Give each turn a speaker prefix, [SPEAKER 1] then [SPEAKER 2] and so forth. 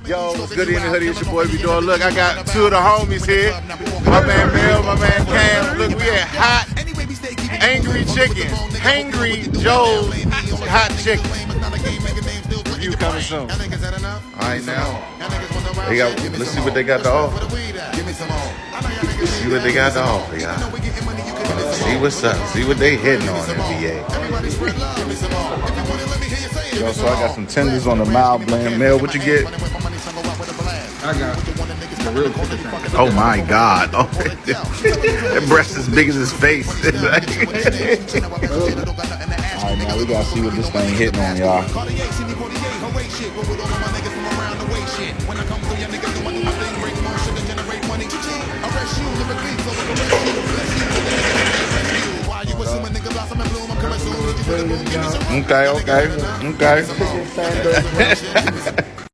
[SPEAKER 1] Yo, what's good in the hoodie? It's your boy, be doing. Look, I got two of the homies here. My man Mel, my man Cam. Look, we at Hot Angry Chicken. Hangry Joe's Hot Chicken. Review coming soon. Alright now. Let's see what they got to offer. Let's see what they got to offer, y'all. See what's up. See what they hitting on in VA. Yo, so I got some tenders on the mild blend. Mel, what you get?
[SPEAKER 2] I got the real chicken.
[SPEAKER 1] Oh my God. Oh, that breast is big as his face. Alright, now we gotta see what this thing hitting on, y'all. Okay.